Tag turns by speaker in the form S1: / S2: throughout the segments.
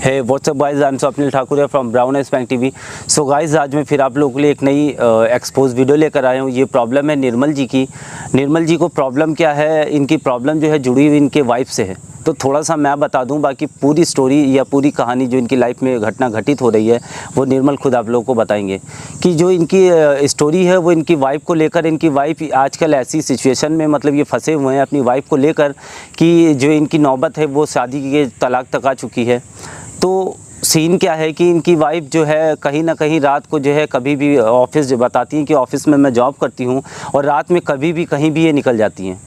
S1: है WhatsApp guys, I am Swapnil Thakur from brown S bank TV. So guys, आज मैं फिर आप लोगों के लिए एक नई एक्सपोज वीडियो लेकर आया हूँ। ये प्रॉब्लम है निर्मल जी की। निर्मल जी को प्रॉब्लम क्या है, इनकी प्रॉब्लम जो है जुड़ी हुई इनके वाइफ से है। तो थोड़ा सा मैं बता दूं, बाकी पूरी स्टोरी या पूरी कहानी जो इनकी लाइफ में घटना घटित हो रही है वो निर्मल खुद आप लोगों को बताएंगे। कि जो इनकी स्टोरी है वो इनकी वाइफ को लेकर, इनकी वाइफ आजकल ऐसी सिचुएशन में मतलब ये फंसे हुए हैं अपनी वाइफ को लेकर कि जो इनकी नौबत है वो शादी के तलाक तक आ चुकी है। तो सीन क्या है कि इनकी वाइफ जो है कहीं ना कहीं रात को जो है कभी भी ऑफिस जो बताती हैं कि ऑफिस में मैं जॉब करती हूँ और रात में कभी भी कहीं भी ये निकल जाती हैं।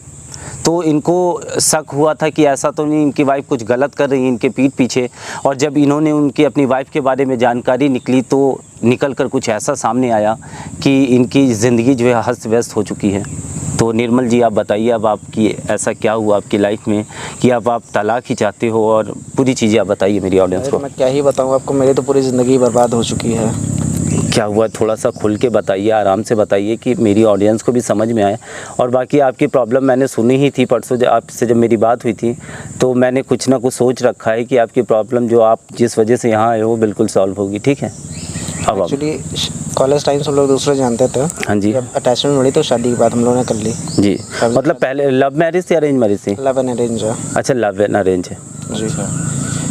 S1: तो इनको शक हुआ था कि ऐसा तो नहीं इनकी वाइफ कुछ गलत कर रही है इनके पीठ पीछे। और जब इन्होंने उनकी अपनी वाइफ के बारे में जानकारी निकली तो निकल कर कुछ ऐसा सामने आया कि इनकी ज़िंदगी जो है अस्त व्यस्त हो चुकी है। तो निर्मल जी, आप बताइए अब आपकी ऐसा क्या हुआ आपकी लाइफ में कि अब आप तलाक ही चाहते हो, और पूरी चीज़ें आप बताइए मेरी ऑडियंस को।
S2: मैं क्या ही बताऊँ आपको, मेरी तो पूरी ज़िंदगी बर्बाद हो चुकी है।
S1: क्या हुआ, थोड़ा सा खुल के बताइए, आराम से बताइए कि मेरी ऑडियंस को भी समझ में आए। और बाकी आपकी प्रॉब्लम मैंने सुनी ही थी परसों जब आपसे जब मेरी बात हुई थी, तो मैंने कुछ ना कुछ सोच रखा है कि आपकी प्रॉब्लम जो आप जिस वजह से यहाँ आए हो बिल्कुल सॉल्व होगी। ठीक है। अब
S2: एक्चुअली कॉलेज टाइम से हम लोग दूसरे जानते थे।
S1: हाँ जी।
S2: जब अटैचमेंट मिली तो शादी के बाद हम लोगों ने कर ली।
S1: जी, मतलब पहले लव मैरिज थी अरेंज मैरिज थी?
S2: लव एंड अरेंज है।
S1: अच्छा, लव एंड अरेंज है
S2: जी।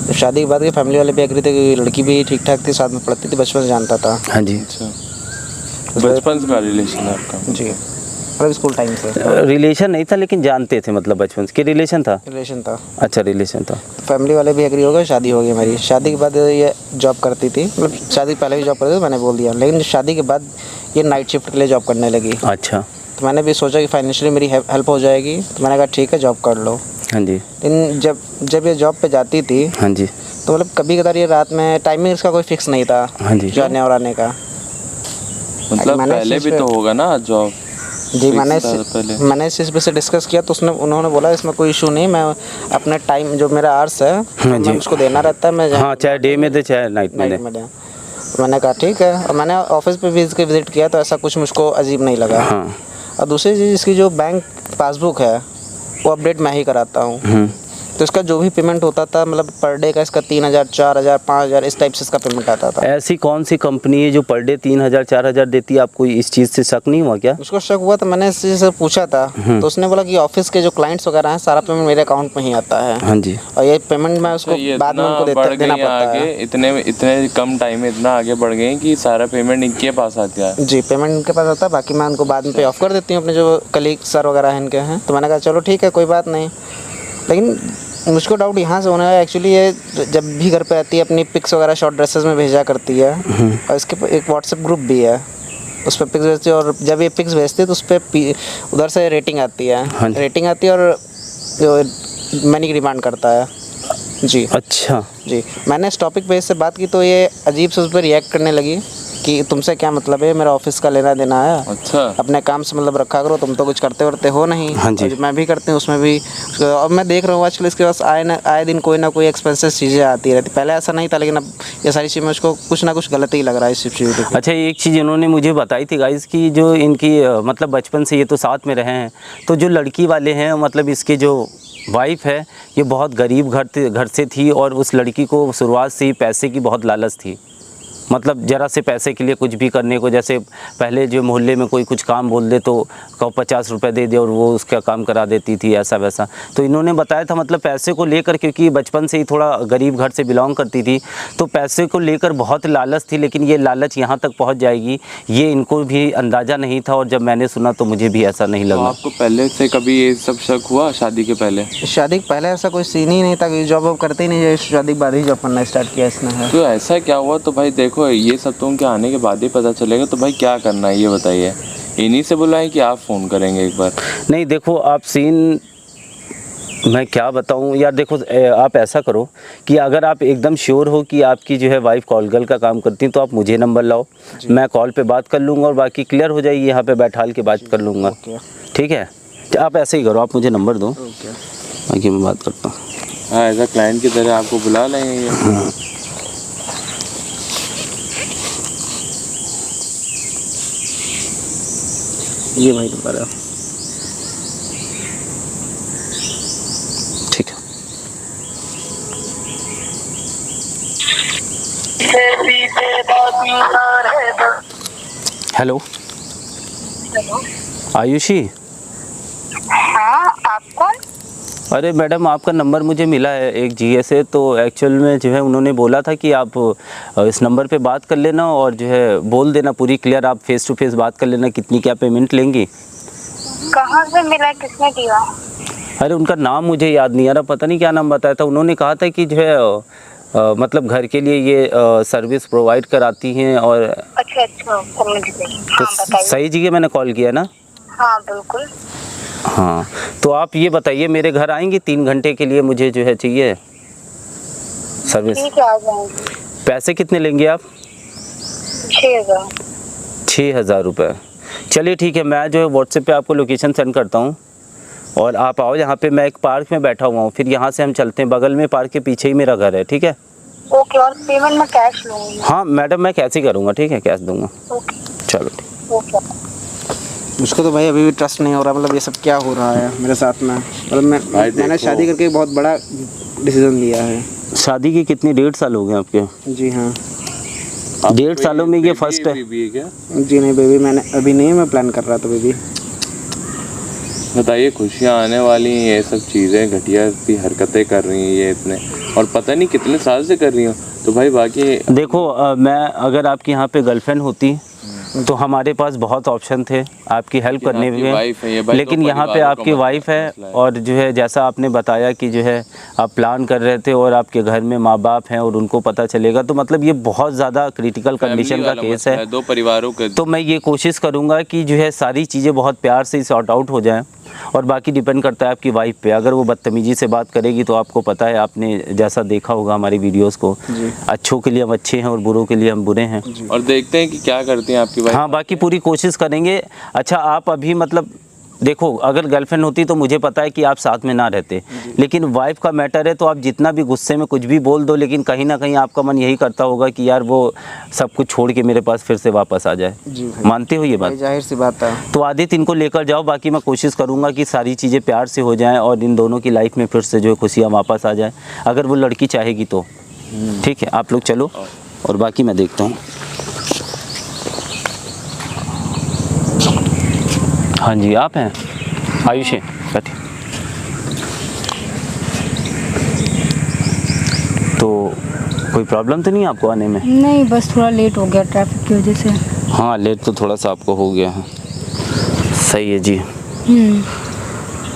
S2: तो शादी के बाद के फैमिली वाले भी एग्री थे कि लड़की भी ठीक ठाक थी, साथ में पढ़ती थी, बचपन से जानता था।
S1: हाँ जी।
S3: अच्छा, बचपन का रिलेशन है आपका?
S2: जी, मतलब स्कूल टाइम से
S1: रिलेशन नहीं था लेकिन जानते थे, मतलब बचपन से। रिलेशन था?
S2: रिलेशन था।
S1: अच्छा, रिलेशन था।
S2: फैमिली वाले भी एग्री हो गए, शादी हो गई हमारी। शादी के बाद ये जॉब करती थी, मतलब शादी पहले भी जॉब करती थी, मैंने बोल दिया। लेकिन शादी के बाद ये नाइट शिफ्ट के लिए जॉब करने लगी।
S1: अच्छा।
S2: तो मैंने भी सोचा कि फाइनेंशियली मेरी हेल्प हो जाएगी, तो मैंने कहा ठीक है जॉब कर लो।
S1: हाँ जी।
S2: लेकिन जब ये जॉब पे जाती थी,
S1: हाँ जी।
S2: तो मतलब कभी कदार ये रात में, टाइमिंग इसका कोई फिक्स नहीं था।
S1: हाँ जी।
S2: जाने और आने का।
S3: मतलब पहले भी तो होगा ना जॉब?
S2: जी, मैंने इस चीज़ पे से डिस्कस किया तो उन्होंने बोला इसमें कोई इशू नहीं, मैं अपने टाइम जो मेरा आवर्स है मैं उसको देना रहता है। मैं
S1: हाँ, चाहे डे में दे चाहे नाइट में दे।
S2: तो मैंने कहा ठीक है, और मैंने ऑफिस पे विजिट किया तो ऐसा कुछ मुझको अजीब नहीं लगा।
S1: हाँ।
S2: और दूसरी चीज़, इसकी जो बैंक पासबुक है वो अपडेट मैं ही कराता हूँ। तो इसका जो भी पेमेंट होता था, मतलब पर डे का इसका 3000, 4000, 5000 इस टाइप से इसका पेमेंट आता था।
S1: ऐसी कौन सी कंपनी है जो पर डे 3000 4000 देती है? आपको इस चीज़ से शक नहीं हुआ क्या?
S2: उसको शक हुआ तो मैंने इस चीज़ से पूछा था, तो उसने बोला कि ऑफिस के जो क्लाइंट्स वगैरह हैं सारा पेमेंट मेरे अकाउंट में ही आता है।
S1: हाँ जी।
S2: और ये पेमेंट मैं उसको बाद में उनको देना पड़ता है।
S3: इतने कम टाइम में इतना आगे बढ़ गए कि सारा पेमेंट इनके पास आता है?
S2: जी, पेमेंट इनके पास आता है, बाकी मैं उनको बाद में पे ऑफ कर देती हूँ, अपने जो कलीग सर वगैरह हैं इनके हैं। तो मैंने कहा चलो ठीक है, कोई बात नहीं। लेकिन मुझको डाउट यहाँ से होना है, एक्चुअली ये जब भी घर पे आती है अपनी पिक्स वगैरह शॉर्ट ड्रेसेस में भेजा करती है। और इसके एक व्हाट्सएप ग्रुप भी है, उस पर पिक्स भेजती है। और जब ये पिक्स भेजती है तो उस पर उधर से रेटिंग आती है।
S1: हाँ।
S2: रेटिंग आती है और मनी की डिमांड करता है। जी।
S1: अच्छा
S2: जी, मैंने इस टॉपिक पे इससे बात की तो ये अजीब से उस पर रिएक्ट करने लगी कि तुमसे क्या मतलब है, मेरा ऑफिस का लेना देना है।
S3: अच्छा।
S2: अपने काम से मतलब रखा करो, तुम तो कुछ करते वरते हो नहीं।
S1: हाँ जी।
S2: मैं भी करती हूँ उसमें भी। अब मैं देख रहा हूँ आजकल इसके पास आए दिन कोई ना कोई एक्सपेंसेस चीज़ें आती रहती। पहले ऐसा नहीं था, लेकिन अब ये सारी चीज़ में उसको कुछ ना कुछ गलत ही लग रहा है इस चीज़ को।
S1: अच्छा, एक चीज़ इन्होंने मुझे बताई थी गाइस कि जो इनकी मतलब बचपन से ये तो साथ में रहे हैं, तो जो लड़की वाले हैं मतलब इसके जो वाइफ है ये बहुत गरीब घर से थी। और उस लड़की को शुरुआत से ही पैसे की बहुत लालच थी। मतलब ज़रा से पैसे के लिए कुछ भी करने को, जैसे पहले जो मोहल्ले में कोई कुछ काम बोल दे तो कहो 50 रुपये दे दे और वो उसका काम करा देती थी, ऐसा वैसा। तो इन्होंने बताया था मतलब पैसे को लेकर, क्योंकि बचपन से ही थोड़ा गरीब घर से बिलोंग करती थी, तो पैसे को लेकर बहुत लालच थी। लेकिन ये लालच यहाँ तक पहुँच जाएगी ये इनको भी अंदाज़ा नहीं था। और जब मैंने सुना तो मुझे भी ऐसा नहीं लगा।
S3: तो आपको पहले से कभी ये सब शक हुआ शादी के पहले?
S2: शादी के पहले ऐसा कोई सीन ही नहीं था, कि जॉब वॉब करते ही नहीं, शादी के बाद ही जॉब करना स्टार्ट किया इसने।
S3: तो ऐसा क्या हुआ? तो भाई देखो, ये सब तो उनके आने के बाद ही पता चलेगा। तो भाई क्या करना है ये बताइए। इन्हीं से बोला है कि आप फ़ोन करेंगे एक बार?
S1: नहीं देखो, आप सीन मैं क्या बताऊं यार। देखो, आप ऐसा करो कि अगर आप एकदम श्योर हो कि आपकी जो है वाइफ कॉल गर्ल का काम करती हैं तो आप मुझे नंबर लाओ, मैं कॉल पे बात कर लूँगा और बाकी क्लियर हो जाएगी। यहाँ पे बैठाल के बात कर लूँगा। ठीक है, आप ऐसे ही करो, आप मुझे नंबर दो, बाकी मैं बात करता हूँ।
S3: हाँ, एज अ क्लाइंट की तरह आपको बुला लेंगे।
S1: हाँ।
S2: ये भाई नंबर है।
S1: ठीक है। हेलो आयुषी।
S4: हाँ, आप कौन?
S1: अरे मैडम, आपका नंबर मुझे मिला है एक जीए से, तो एक्चुअल में जो है उन्होंने बोला था कि आप इस नंबर पे बात कर लेना और जो है बोल देना पूरी क्लियर, आप फेस टू फेस बात कर लेना कितनी क्या पेमेंट लेंगी।
S4: कहाँ से मिला, किसने दिया?
S1: अरे उनका नाम मुझे याद नहीं आ रहा, पता नहीं क्या नाम बताया था। उन्होंने कहा था कि जो है मतलब घर के लिए ये सर्विस प्रोवाइड कराती हैं और
S4: अच्छा, समझ गई।
S1: तो
S4: हाँ, बताइए।
S1: सही जगह मैंने कॉल किया ना?
S4: हाँ, बिल्कुल।
S1: हाँ, तो आप ये बताइए मेरे घर आएंगे 3 घंटे के लिए, मुझे जो है चाहिए सर्विस।
S4: ठीक है, आ जाएंगे।
S1: पैसे कितने लेंगे आप?
S4: 6,000।
S1: 6,000 रुपये। चलिए ठीक है, मैं जो है व्हाट्सएप पे आपको लोकेशन सेंड करता हूँ और आप आओ यहाँ पे। मैं एक पार्क में बैठा हुआ हूँ, फिर यहाँ से हम चलते हैं, बगल में पार्क के पीछे ही मेरा घर है, ठीक है?
S4: ओके, और पेमेंट मैं कैश लूँगी?
S1: हाँ मैडम, मैं कैश ही करूँगा, ठीक है, कैश दूँगा।
S4: ओके।
S1: चलो ठीक।
S4: ओके।
S2: मुझको तो भाई अभी भी ट्रस्ट नहीं हो रहा, मतलब ये सब क्या हो रहा है मेरे साथ में। मतलब मैंने शादी करके बहुत बड़ा डिसीजन लिया है।
S1: शादी की कितनी 1.5 साल हो गए आपके?
S2: जी हाँ।
S1: 1.5 सालों में ये फर्स्ट है?
S3: बेबी है क्या?
S2: जी नहीं, बेबी मैंने अभी नहीं, मैं प्लान कर रहा था बेबी।
S3: बताइए, खुशियाँ आने वाली हैं, ये सब चीज़ें घटिया सी हरकतें कर रही हैं ये इतने, और पता नहीं कितने साल से कर रही हो। तो भाई बाकी
S1: देखो मैं अगर आपकी यहाँ पे गर्लफ्रेंड होती तो हमारे पास बहुत ऑप्शन थे आपकी हेल्प करने में, लेकिन यहाँ पे आपकी वाइफ है और जो है जैसा आपने बताया कि जो है आप प्लान कर रहे थे और आपके घर में माँ बाप हैं और उनको पता चलेगा, तो मतलब ये बहुत ज़्यादा क्रिटिकल कंडीशन का केस है।
S3: 2 परिवारों के,
S1: तो मैं ये कोशिश करूँगा कि जो है सारी चीज़ें बहुत प्यार से सॉर्ट आउट हो जाएँ, और बाकी डिपेंड करता है आपकी वाइफ पे। अगर वो बदतमीजी से बात करेगी तो आपको पता है, आपने जैसा देखा होगा हमारी वीडियोस को, अच्छों के लिए हम अच्छे हैं और बुरों के लिए हम बुरे हैं,
S3: और देखते हैं कि क्या करती हैं आपकी वाइफ।
S1: हाँ बाकी पूरी कोशिश करेंगे। अच्छा आप अभी मतलब देखो, अगर गर्लफ्रेंड होती तो मुझे पता है कि आप साथ में ना रहते, लेकिन वाइफ का मैटर है तो आप जितना भी गुस्से में कुछ भी बोल दो, लेकिन कहीं ना कहीं आपका मन यही करता होगा कि यार वो सब कुछ छोड़ के मेरे पास फिर से वापस आ जाए। मानते हो ये बात?
S2: जाहिर सी बात है।
S1: तो आदित्य इनको लेकर जाओ, बाकी मैं कोशिश करूंगा कि सारी चीज़ें प्यार से हो जाएं और इन दोनों की लाइफ में फिर से जो है खुशियाँ वापस आ जाएं, अगर वो लड़की चाहेगी तो। ठीक है, आप लोग चलो और बाकी मैं देखता हूँ। हाँ जी, आप हैं आयुष है, बैठिए। तो कोई प्रॉब्लम तो नहीं आपको आने में?
S5: नहीं, बस थोड़ा लेट हो गया ट्रैफिक की वजह से।
S1: हाँ लेट तो थोड़ा सा आपको हो गया है। सही है जी।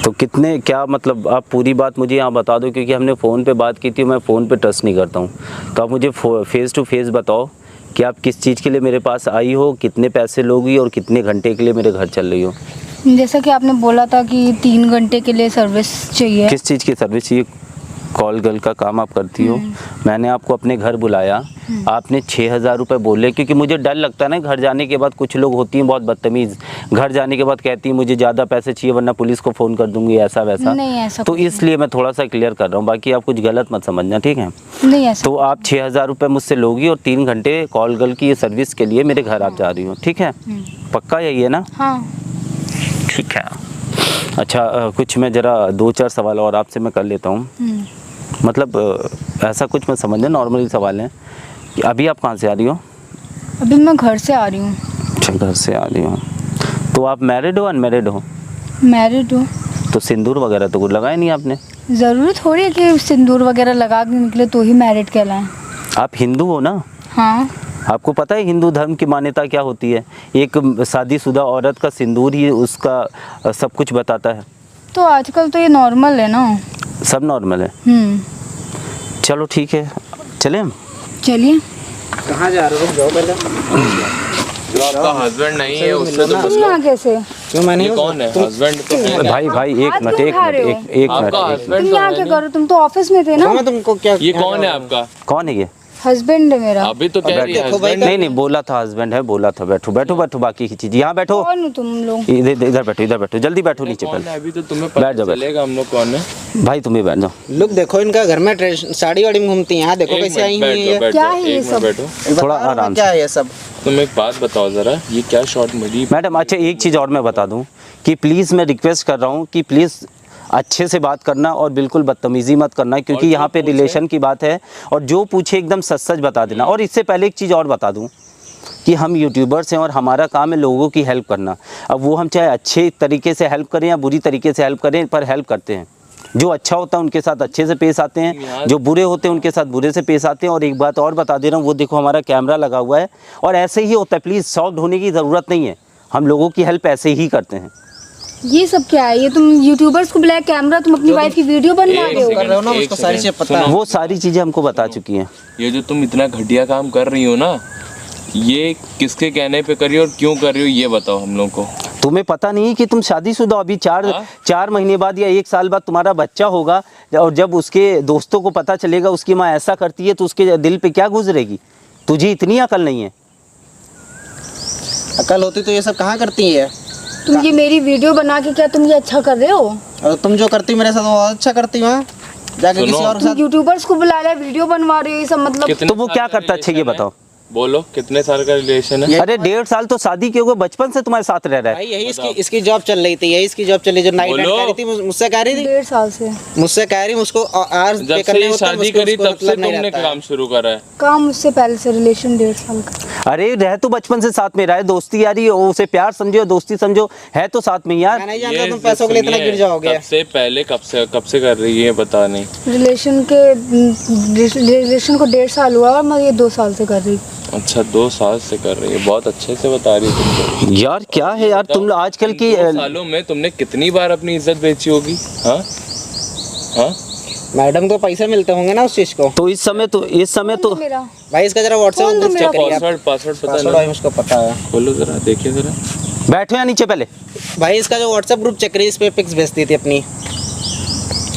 S1: तो कितने क्या मतलब, आप पूरी बात मुझे यहाँ बता दो, क्योंकि हमने फ़ोन पे बात की थी, मैं फ़ोन पे ट्रस्ट नहीं करता हूँ। तो आप मुझे फेस टू फेस बताओ कि आप किस चीज़ के लिए मेरे पास आई हो, कितने पैसे लोगी और कितने घंटे के लिए मेरे घर चल रही हो।
S5: जैसा कि आपने बोला था कि 3 घंटे के लिए सर्विस चाहिए।
S1: किस चीज़ की सर्विस चाहिए? कॉल गर्ल का काम आप करती हो। मैंने आपको अपने घर बुलाया, आपने 6,000 रुपये बोले, क्योंकि मुझे डर लगता है ना घर जाने के बाद, कुछ लोग होती हैं बहुत बदतमीज़, घर जाने के बाद कहती हैं मुझे ज़्यादा पैसे चाहिए वरना पुलिस को फ़ोन कर दूंगी, ऐसा वैसा।
S5: नहीं ऐसा
S1: तो इसलिए मैं थोड़ा सा क्लियर कर रहा हूँ, बाकी आप कुछ गलत मत समझना, ठीक है?
S5: नहीं ऐसा।
S1: तो आप 6,000 रुपये मुझसे लोगी और 3 घंटे कॉल गर्ल की ये सर्विस के लिए मेरे घर आप जा रही हो, ठीक है? पक्का यही है ना?
S5: हाँ
S1: ठीक है। अच्छा कुछ मैं ज़रा 2-4 सवाल और आपसे मैं कर लेता हूँ। मतलब ऐसा कुछ मत समझना, नॉर्मली सवाल है कि अभी आप कहाँ से आ रही हो?
S5: अभी मैं घर से आ रही हूँ।
S1: अच्छा घर से आ रही हो। तो आप मैरिड हो अनमैरिड हो?
S5: मैरिड हूँ।
S1: तो सिंदूर वगैरह तो कुछ लगाया नहीं आपने?
S5: ज़रूरी थोड़ी है कि सिंदूर वगैरह लगा के निकले तो ही मैरिड कहलाएं।
S1: आप हिंदू हो ना?
S5: हाँ।
S1: आपको पता है हिंदू धर्म की मान्यता क्या होती है? एक शादीशुदा औरत का सिंदूर ही उसका सब कुछ बताता है।
S5: तो आजकल तो ये नॉर्मल है ना।
S1: सब नॉर्मल है। चलो ठीक है, चलें हम?
S5: चलिए।
S2: कहाँ जा रहे हो? जाओ पहले।
S3: जो आपका हस्बैंड नहीं है उससे तो
S5: तुम यहाँ कैसे?
S2: क्यों मैं नहीं?
S3: कौन है हस्बैंड? तो है ना?
S1: भाई एक
S5: हाथ
S1: मिनट
S5: क्यों
S1: एक
S5: उठा रहे
S1: मिनट
S5: हो?
S1: एक
S3: आपका
S1: मिनट।
S3: हस्बैंड
S5: तुम
S3: तो
S5: यहाँ
S3: है
S5: क्या
S3: नहीं?
S5: करो? तुम तो ऑफिस में थे ना।
S2: मैं तुमको क्या?
S3: ये कौन है आपका?
S1: कौन है ये?
S5: हस्बैंड है मेरा।
S3: अभी तो कह रही है
S2: देखो भाई,
S3: husband।
S1: नहीं बोला था हस्बैंड है, बोला था। बैठो बैठो बैठो, बाकी की चीज यहाँ बैठो।
S5: कौन हो तुम लोग?
S1: इधर बैठो, इधर बैठो, जल्दी बैठो नीचे
S3: कौन है
S1: पहले।
S3: अभी तो तुम्हें
S1: बैठ
S3: पता
S1: जाओ, बैठ।
S3: चलेगा हम लोग कौन है।
S1: भाई तुम भी बैठ जाओ।
S2: लुक देखो इनका, घर में साड़ी वाड़ी में घूमती हैं, यहाँ देखो कैसे आई हुई है।
S5: क्या है ये सब?
S1: थोड़ा आराम
S2: क्या
S1: से।
S2: है ये सब?
S3: तुम एक बात बताओ जरा, ये क्या शॉट मिली?
S1: मैडम अच्छा एक चीज़ और मैं बता दूं कि प्लीज़ मैं रिक्वेस्ट कर रहा हूं कि प्लीज़ अच्छे से बात करना और बिल्कुल बदतमीज़ी मत करना, क्योंकि यहाँ पे रिलेशन की बात है। और जो पूछे एकदम सच सच बता देना। और इससे पहले एक चीज़ और बता दूँ कि हम यूट्यूबर्स हैं और हमारा काम है लोगों की हेल्प करना। अब वो हम चाहे अच्छे तरीके से हेल्प करें या बुरी तरीके से हेल्प करें, पर हेल्प करते हैं। जो अच्छा होता है उनके साथ अच्छे से पेश आते हैं, जो बुरे होते हैं उनके साथ बुरे से पेश आते हैं। और एक बात और बता दे रहा हूँ, वो देखो हमारा कैमरा लगा हुआ है और ऐसे ही होता है। प्लीज़ शॉक्ड होने की ज़रूरत नहीं है, हम लोगों की हेल्प ऐसे ही करते हैं।
S5: ये सब क्या है? ये तुम यूट्यूबर्स को बुलाया कैमरा, तुम अपनी वाइफ की वीडियो बनवा रहे हो?
S2: कर रहे हो ना, उसको सारी चीज़ पता है।
S1: वो सारी चीज़ें हमको बता चुकी हैं।
S3: ये जो तुम इतना घटिया काम कर रही हो ना, ये किसके कहने पे कर रही हो और क्यों कर रही हो, ये बताओ हम लोग को।
S1: तुम्हें पता नहीं कि तुम शादीशुदा हो? अभी चार महीने बाद या 1 साल बाद तुम्हारा बच्चा होगा, और जब उसके दोस्तों को पता चलेगा उसकी माँ ऐसा करती है तो उसके दिल पे क्या गुजरेगी? तुझे इतनी अकल नहीं है?
S2: अकल होती तो ये सब कहाँ करती है?
S5: तुम ये मेरी वीडियो बना के क्या तुम ये अच्छा कर रहे हो?
S2: और तुम जो करती मेरे साथ वो अच्छा करती हो, जाके किसी और के
S5: तुम
S2: साथ।
S5: यूट्यूबर्स को बुला रहे वीडियो बनवा रहे हो, ये सब मतलब?
S1: तो वो क्या करता है? अच्छा ये बताओ।
S3: बोलो कितने साल का रिलेशन है?
S1: अरे 1.5 साल तो शादी के हो गए, बचपन से तुम्हारे साथ रह रहा है।
S2: भाई यही इसकी जॉब चल रही थी, यही इसकी जॉब चली, जो नाइट
S3: बोलो।
S2: कह रही थी, मुझसे कह रही थी,
S5: 1.5 साल से
S2: मुझसे कह रही मुझको आवर्स
S3: जब
S2: पे
S3: से
S2: करने
S3: ये
S2: होते हैं,
S3: शादी
S2: मुझको
S3: करी
S2: उसको
S3: तब से
S2: मतलब नहीं
S3: तुमने
S2: रहता है।
S3: काम शुरू करा है?
S5: काम उससे पहले से रिलेशन 1.5 साल का।
S1: अरे रह तो बचपन से साथ में रहा है, दोस्ती यारी, उसे प्यार समझो, दोस्ती समझो, है तो साथ में यार।
S2: मैं नहीं जानता तुम पैसों के लिए इतना गिर जाओगे।
S3: कब से पहले कब से कर रही है पता नहीं।
S5: रिलेशन को 1.5 साल हुआ और मैं ये 2 साल से कर रही।
S3: अच्छा 2 साल से कर रही है, बहुत अच्छे से बता रही है तुमको।
S1: यार क्या है यार, तुम आजकल की
S3: 2 सालों में तुमने कितनी बार अपनी इज्जत बेची होगी? हाँ हाँ,
S2: मैडम को पैसे मिलते होंगे ना उस चीज को।
S1: तो इस समय तो
S5: मेरा
S2: भाई इसका जरा व्हाट्सएप
S5: कौन था
S2: ग्रुप चेक करिए आप।
S3: पासवर्ड पता
S2: पासवर्ड
S3: नहीं,
S2: भाई मुझको पता है।
S3: खोलो जरा, देखिए जरा।
S1: बैठो या नीचे पहले।
S2: भाई इसका जो व्हाट्सएप ग्रुप चेक करिए, इस पे पिक्स भेजती थी अपनी।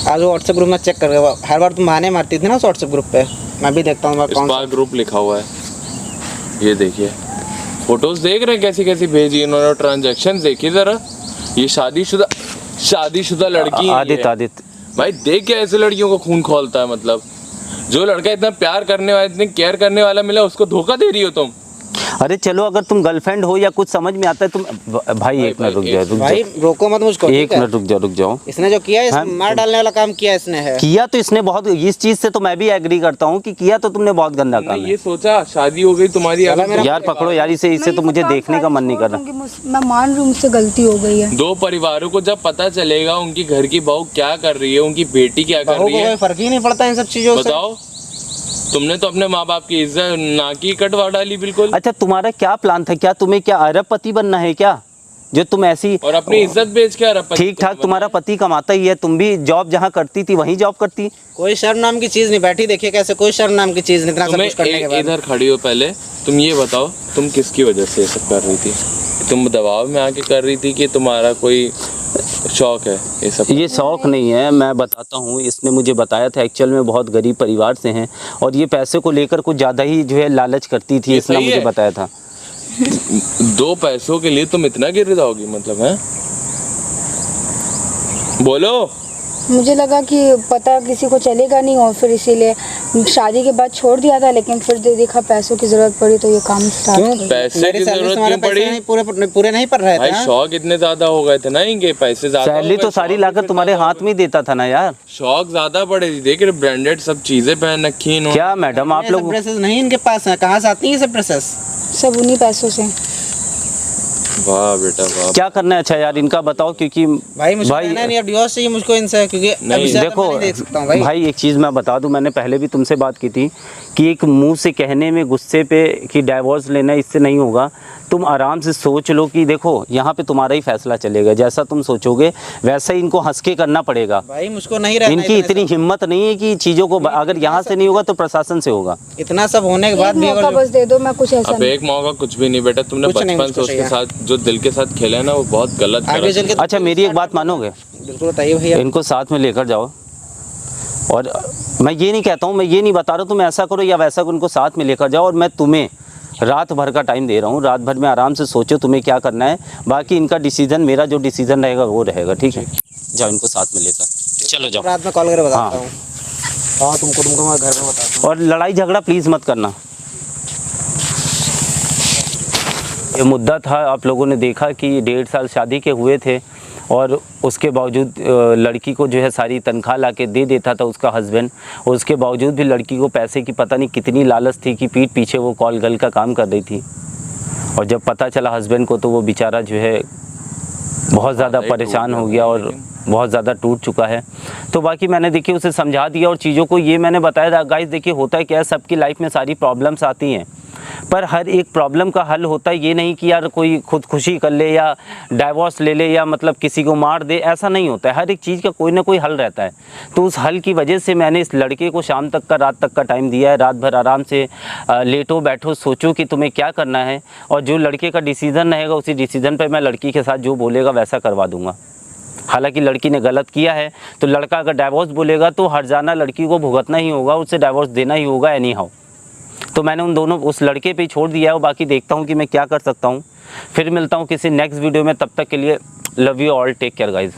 S2: आज वो व्हाट्सएप ग्रुप में चेक कर रहे, हर बार तुम बहाने मारती थी ना उस व्हाट्सएप ग्रुप पे। मैं भी देखता हूँ
S3: इस
S2: कौन
S3: बार ग्रुप लिखा हुआ है, ये देखिए फोटोज देख रहे हैं कैसी कैसी भेजी इन्होंने, ट्रांजैक्शन देखिए जरा। ये शादीशुदा लड़की है ये।
S1: आदित्य
S3: भाई देख क्या ऐसे लड़कियों को खून खोलता है, मतलब जो लड़का इतना प्यार करने वाला, इतने केयर करने वाला मिला, उसको धोखा दे रही हो तुम।
S1: अरे चलो अगर तुम गर्लफ्रेंड हो या कुछ समझ में आता है तुम। भाई एक मिनट रुक जाओ,
S2: भाई रोको मत मुझको।
S1: एक
S2: ठीक है?
S1: मिनट रुक जाओ।
S2: इसने जो किया है,
S1: हाँ?
S2: मार डालने वाला काम किया इसने है।
S1: किया तो इसने बहुत, इस चीज से तो मैं भी एग्री करता हूँ कि किया तो तुमने बहुत गंदा काम
S3: ये
S1: है।
S3: सोचा शादी हो गई तुम्हारी,
S2: चला मेरा-
S1: यार पकड़ो यार इसे तो मुझे देखने का मन नहीं कर रहा।
S5: मैं मान रही हूँ मुझसे गलती हो गई है।
S3: 2 परिवारों को जब पता चलेगा उनकी घर की बहू क्या कर रही है, उनकी बेटी क्या कर
S2: बहू
S3: रही
S2: को
S3: है,
S2: कोई फर्क ही नहीं पड़ता इन सब चीजों से।
S3: बताओ। तुमने तो अपने माँ बाप की इज्जत नाकी कटवा डाली बिल्कुल।
S1: अच्छा तुम्हारा क्या प्लान था? क्या तुम्हें क्या अरबपति बनना है क्या, जो तुम ऐसी
S3: और अपनी इज्जत बेच के अरबपति
S1: ठीक ठाक तुम्हारा पति कमाता ही है, तुम भी जॉब जहाँ करती थी वहीं जॉब करती।
S2: कोई शर्म नाम की चीज नहीं, बैठी देखिए कैसे, कोई शर्म नाम की चीज नहीं, इतना सब
S3: तुम्हें
S2: कुछ करने के बाद।
S3: इधर खड़ी हो, पहले तुम ये बताओ तुम किसकी वजह से ये सब कर रही थी? तुम दबाव में आके कर रही थी कि तुम्हारा कोई शौक है ये सब?
S1: ये शौक नहीं है, मैं बताता हूँ। इसने मुझे बताया था, एक्चुअल में बहुत गरीब परिवार से हैं और ये पैसे को लेकर कुछ ज़्यादा ही जो है लालच करती थी, इसने
S3: सही
S1: मुझे
S3: है।
S1: बताया था।
S3: 2 पैसों के लिए तुम इतना गिर जाओगी, मतलब है? बोलो।
S5: मुझे लगा कि पता किसी को चलेगा नहीं और फिर इसीलिए शादी के बाद छोड़ दिया था, लेकिन फिर देखा पैसों की जरूरत पड़ी तो ये काम स्टार्ट
S2: क्यों?
S5: किया।
S3: पैसे
S2: मेरी
S3: की
S2: सैलरी
S3: जरूरत
S2: तुम्हारे
S3: क्यों
S2: पैसे
S3: पड़ी?
S2: नहीं पूरे नहीं पड़ रहे थे।
S3: भाई
S2: हाँ?
S3: शौक इतने ज्यादा हो गए थे ना, इनके पैसे ज्यादा
S1: सैलरी
S3: हो
S1: तो
S3: गए,
S1: सारी
S3: शौक
S1: लाकर
S3: फिर
S1: तुम्हारे
S3: ज्यादा
S1: हाथ
S3: हो
S1: में ही देता था ना यार।
S3: गए। शौक ज्यादा पड़े थी, देख रहे ब्रांडेड सब चीजें पहन रखी इन्होंने।
S1: क्या मैडम आप
S2: ये सब
S1: लोग,
S2: ड्रेसेस नहीं इनके पास है, कहाँ से आती हैं ये सब ड्रेसेस?
S5: सब उन्हीं पैसों से।
S3: वाह बेटा वाह।
S1: क्या करना है? अच्छा यार इनका बताओ, क्योंकि
S2: भाई मुझे कहना नहीं, अब डिवोर्स चाहिए मुझको इनसे, क्योंकि अभी से
S1: देखो
S2: मैं नहीं देख सकता हूँ भाई।
S1: भाई एक चीज़ मैं बता दूं, मैंने पहले भी तुमसे बात की थी कि एक मुंह से कहने में गुस्से पे कि डाइवोर्स लेना, इससे नहीं होगा। तुम आराम से सोच लो कि देखो यहाँ पे तुम्हारा ही फैसला चलेगा, जैसा तुम सोचोगे वैसा ही इनको हंस के करना पड़ेगा।
S2: भाई मुझको नहीं रहना
S1: इनकी इतनी हिम्मत नहीं है कि चीज़ों को अगर यहाँ से नहीं होगा तो प्रशासन से होगा।
S2: इतना सब होने के
S5: एक
S2: बाद भी
S5: मौका
S2: अगर
S5: बस दे दो, मैं कुछ ऐसा
S3: अब
S5: नहीं।
S3: एक मौका कुछ भी नहीं बेटा, तुमने
S2: कुछ नहीं
S3: बचपन से
S2: मुझको
S3: उसके
S2: चाहिए।
S3: साथ जो दिल के साथ खेला है ना, वो बहुत गलत
S2: आगे चल
S3: करा।
S2: के
S1: अच्छा मेरी एक बात मानोगे,
S2: बिल्कुल बताइए भैया।
S1: इनको साथ में लेकर जाओ। और मैं ये नहीं कहता हूँ, मैं ये नहीं बता रहा तुम ऐसा करो या वैसा करो, उनको साथ में लेकर जाओ। और मैं तुम्हें रात भर का टाइम दे रहा हूँ, रात भर में आराम से सोचो तुम्हें क्या करना है। बाकी इनका डिसीजन, मेरा जो डिसीजन रहेगा वो रहेगा, ठीक है? जाओ इनको साथ में लेकर चलो जाओ।
S2: रात में कॉल करके बताता
S1: हाँ।
S2: हूँ। हाँ तुमको मैं घर में बताता हूँ।
S1: और लड़ाई झगड़ा प्लीज़ मत करना। ये मुद्दा था, आप लोगों ने देखा कि 1.5 साल शादी के हुए थे और उसके बावजूद लड़की को जो है सारी तनख्वाह ला के दे देता था उसका हस्बैंड, और उसके बावजूद भी लड़की को पैसे की पता नहीं कितनी लालच थी कि पीठ पीछे वो कॉल गर्ल का काम कर रही थी। और जब पता चला हस्बैंड को तो वो बेचारा जो है बहुत ज़्यादा परेशान हो गया और बहुत ज़्यादा टूट चुका है। तो बाकी मैंने देखिए उसे समझा दिया और चीज़ों को ये मैंने बताया था। गाइस देखिए होता है क्या है, सबकी लाइफ में सारी प्रॉब्लम्स आती हैं, पर हर एक प्रॉब्लम का हल होता है ये नहीं कि यार कोई खुदकुशी कर ले या डाइवोर्स ले ले या मतलब किसी को मार दे, ऐसा नहीं होता है। हर एक चीज़ का कोई ना कोई हल रहता है। तो उस हल की वजह से मैंने इस लड़के को शाम तक का, रात तक का टाइम दिया है। रात भर आराम से लेटो बैठो सोचो कि तुम्हें क्या करना है, और जो लड़के का डिसीज़न रहेगा उसी डिसीज़न पर मैं लड़की के साथ जो बोलेगा वैसा करवा दूँगा। हालांकि लड़की ने गलत किया है, तो लड़का अगर डाइवोर्स बोलेगा तो हर्जाना लड़की को भुगतना ही होगा, उसे डाइवोर्स देना ही होगा एनी हाउ। तो मैंने उन दोनों उस लड़के पे ही छोड़ दिया है, और बाकी देखता हूँ कि मैं क्या कर सकता हूँ। फिर मिलता हूँ किसी नेक्स्ट वीडियो में, तब तक के लिए love you all, take care guys.